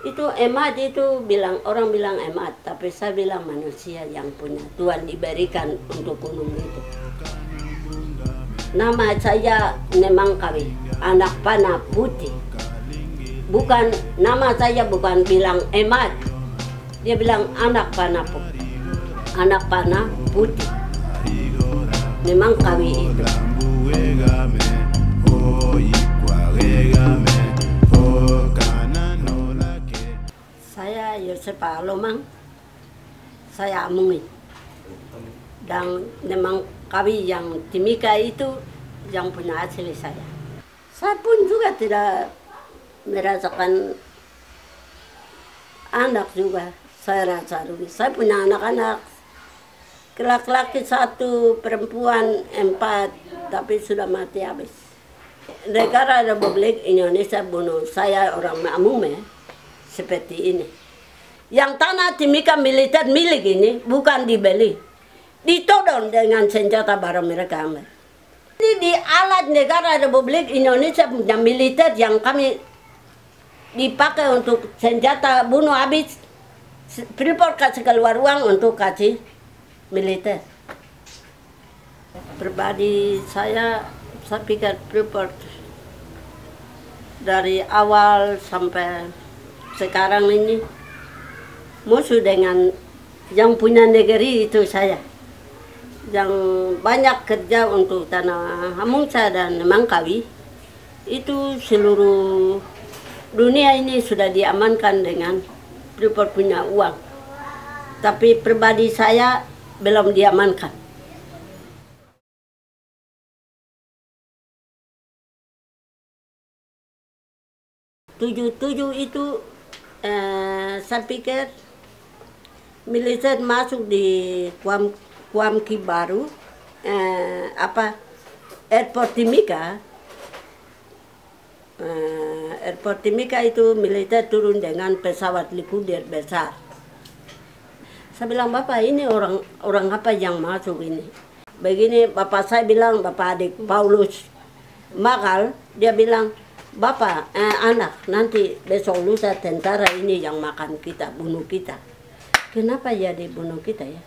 Itu emat itu bilang, orang bilang emat, tapi saya bilang manusia yang punya Tuhan diberikan untuk gunung itu. Nama saya memang Kawi, anak panah putih. Bukan, nama saya bukan bilang emat, dia bilang anak panah putih. Anak panah putih. Memang Kawi itu. Saya Yosep Alomang, saya Amungin. Dan memang Kawi yang Timika itu yang punya asli saya. Saya pun juga tidak merasakan anak juga. Saya rasa rugi. Saya punya anak-anak. Laki-laki 1, perempuan 4, tapi sudah mati habis. Negara Republik Indonesia bunuh saya orang Amume seperti ini. Yang tanah Timika militer milik ini bukan dibeli, ditodong dengan senjata baru mereka ambil. Ini di alat negara Republik Indonesia punya militer yang kami dipakai untuk senjata bunuh habis. Freeport kasih keluar uang untuk kasih militer. Pribadi saya pikir Freeport dari awal sampai sekarang ini musuh dengan yang punya negeri itu saya. Yang banyak kerja untuk tanah Hamungsa dan Mangkawi itu seluruh dunia ini sudah diamankan dengan Freeport punya uang. Tapi pribadi saya belum diamankan. Tujuh itu saya pikir militer masuk di Kuamki baru, Airport Timika. Airport Timika itu militer turun dengan pesawat Likudir besar. Saya bilang, Bapak ini orang apa yang masuk ini? Begini Bapak saya bilang, Bapak adik Paulus Makal, dia bilang, Bapak, anak, nanti besok lusa tentara ini yang makan kita, bunuh kita. Kenapa jadi bunuh kita ya?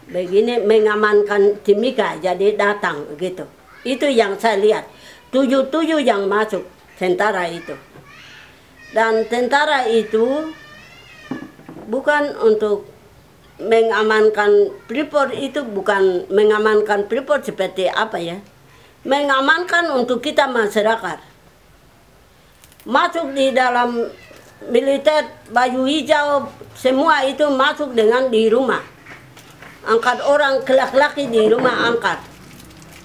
Begini mengamankan Timika, jadi datang gitu. Itu yang saya lihat. 7 yang masuk tentara itu. Dan tentara itu bukan untuk mengamankan Freeport, itu bukan mengamankan Freeport seperti apa ya? Mengamankan untuk kita masyarakat. Masuk di dalam militer baju hijau, semua itu masuk dengan di rumah. Angkat orang laki-laki di rumah angkat.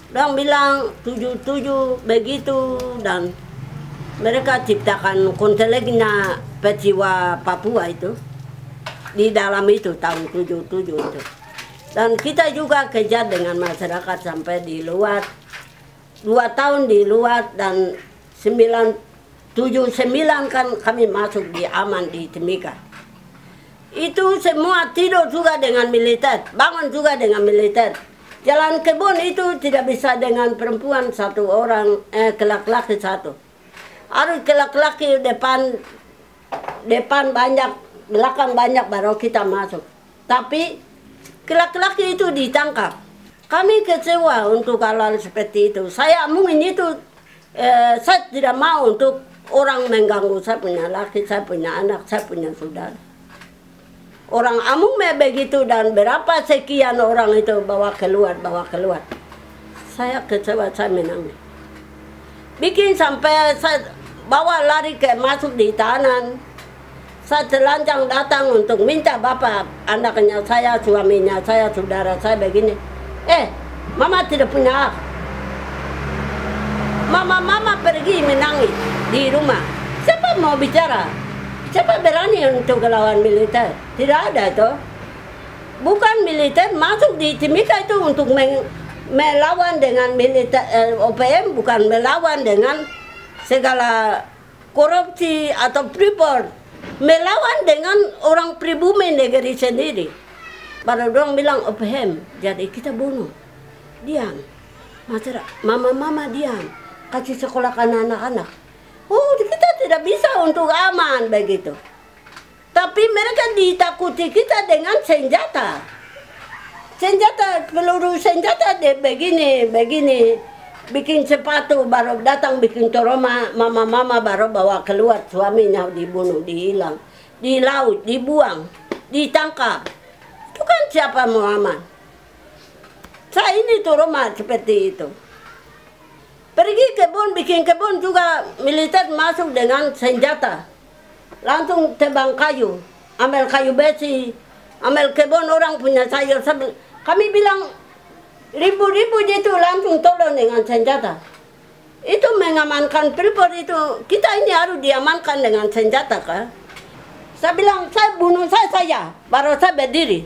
Dan bilang 7 begitu, dan mereka ciptakan kontelegna peristiwa Papua itu. Di dalam itu tahun 77 itu. Dan kita juga kejar dengan masyarakat sampai di luar. 2 tahun di luar dan 79 kan kami masuk di aman di Timika. Itu semua tidur juga dengan militer, bangun juga dengan militer. Jalan kebun itu tidak bisa dengan perempuan 1 orang, laki-laki 1. Harus laki-laki depan banyak, belakang banyak baru kita masuk. Tapi laki-laki itu ditangkap. Kami kecewa untuk hal seperti itu. Saya mungkin itu saya tidak mau untuk orang mengganggu saya punya laki, saya punya anak, saya punya saudara. Orang Amung begitu dan berapa sekian orang itu bawa keluar. Saya kecewa, saya menangis. Bikin sampai saya bawa lari masuk di tahanan. Saya telanjang datang untuk minta bapak, anaknya saya, suaminya saya, saudara saya begini. Mama tidak punya hak. Mama pergi menangis di rumah. Siapa mau bicara? Siapa berani untuk melawan militer? Tidak ada itu. Bukan militer masuk di Timika itu untuk melawan dengan militer OPM, bukan melawan dengan segala korupsi atau Freeport. Melawan dengan orang pribumi negeri sendiri. Baru orang bilang OPM, jadi kita bunuh. Diam. Masyarakat, mama diam. Kasih sekolahkan anak-anak. Oh, kita tidak bisa untuk aman begitu. Tapi mereka ditakuti kita dengan senjata. Senjata, peluru senjata deh begini. Bikin sepatu, baru datang bikin toroma, mama-mama baru bawa keluar, suaminya dibunuh, dihilang. Di laut, dibuang, ditangkap. Itu kan siapa mau aman? Saya ini toroma seperti itu. Pergi kebun, bikin kebun juga militer masuk dengan senjata. Langsung tebang kayu, ambil kayu besi, ambil kebun orang punya sayur. Kami bilang ribu-ribu itu langsung tolong dengan senjata. Itu mengamankan Freeport itu, kita ini harus diamankan dengan senjata kan. Saya bilang, saya bunuh saya, baru saya berdiri.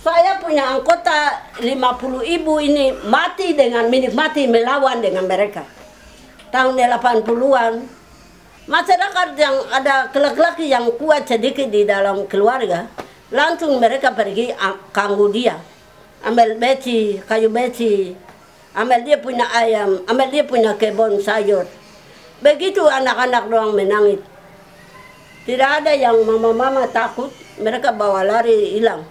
Saya punya anggota 50.000 ini mati dengan menikmati melawan dengan mereka. Tahun 80-an, masyarakat yang ada laki-laki yang kuat sedikit di dalam keluarga, langsung mereka pergi ganggu dia. Ambil besi, kayu besi, ambil dia punya ayam, ambil dia punya kebun sayur. Begitu anak-anak doang menangis. Tidak ada yang mama-mama takut, mereka bawa lari hilang.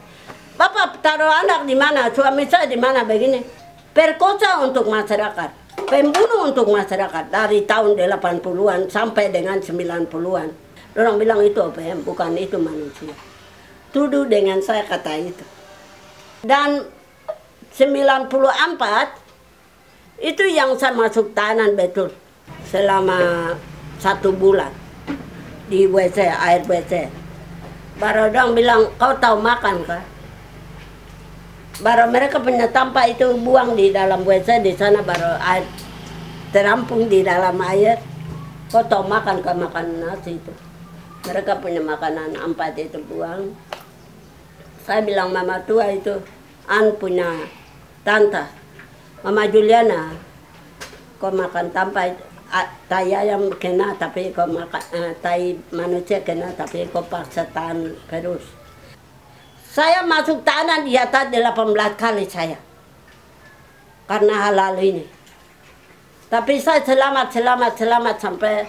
Bapak taruh anak di mana, suami saya di mana begini. Perkosa untuk masyarakat, pembunuh untuk masyarakat dari tahun 80-an sampai dengan 90-an. Orang bilang itu OPM, bukan itu manusia. Tuduh dengan saya kata itu. Dan 94 itu yang saya masuk tahanan betul selama 1 bulan di WC, air WC. Baru orang bilang, kau tahu makan kah? Baru mereka punya tanpa itu buang di dalam WC, di sana baru air terampung di dalam air. Kau tahu makan kah? Makan nasi itu. Mereka punya makanan 4 itu buang. Saya bilang mama tua itu, punya tante, Mama Juliana, kau makan tanpa tai ayam kena, tapi kau makan tai manusia kena, tapi kau paksa tahan terus. Saya masuk tahanan di atas 18 kali saya, karena hal-hal ini. Tapi saya selamat sampai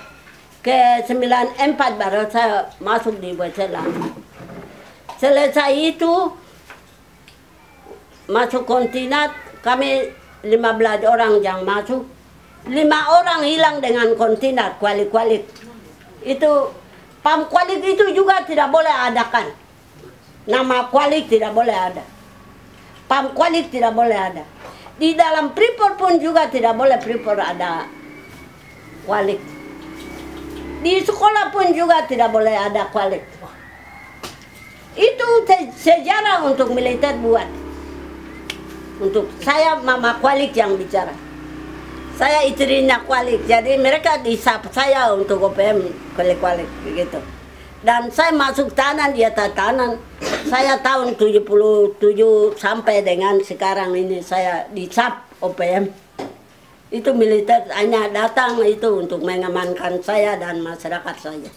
ke 94 baru saya masuk di WC lagi. Selesai itu, masuk kontinat, kami 15 orang yang masuk. 5 orang hilang dengan kontinat, kualik-kualik. Itu, pam kualik itu juga tidak boleh adakan. Nama kualik tidak boleh ada. Pam kualik tidak boleh ada. Di dalam Freeport pun juga tidak boleh Freeport ada kualik. Di sekolah pun juga tidak boleh ada kualik. Itu sejarah untuk militer buat. Untuk saya mama kualik yang bicara. Saya istrinya kualik. Jadi mereka disap saya untuk OPM kualik-kualik begitu. Dan saya masuk tahanan di atas tahanan. Saya tahun 77 sampai dengan sekarang ini saya disap OPM. Itu militer hanya datang itu untuk mengamankan saya dan masyarakat saya.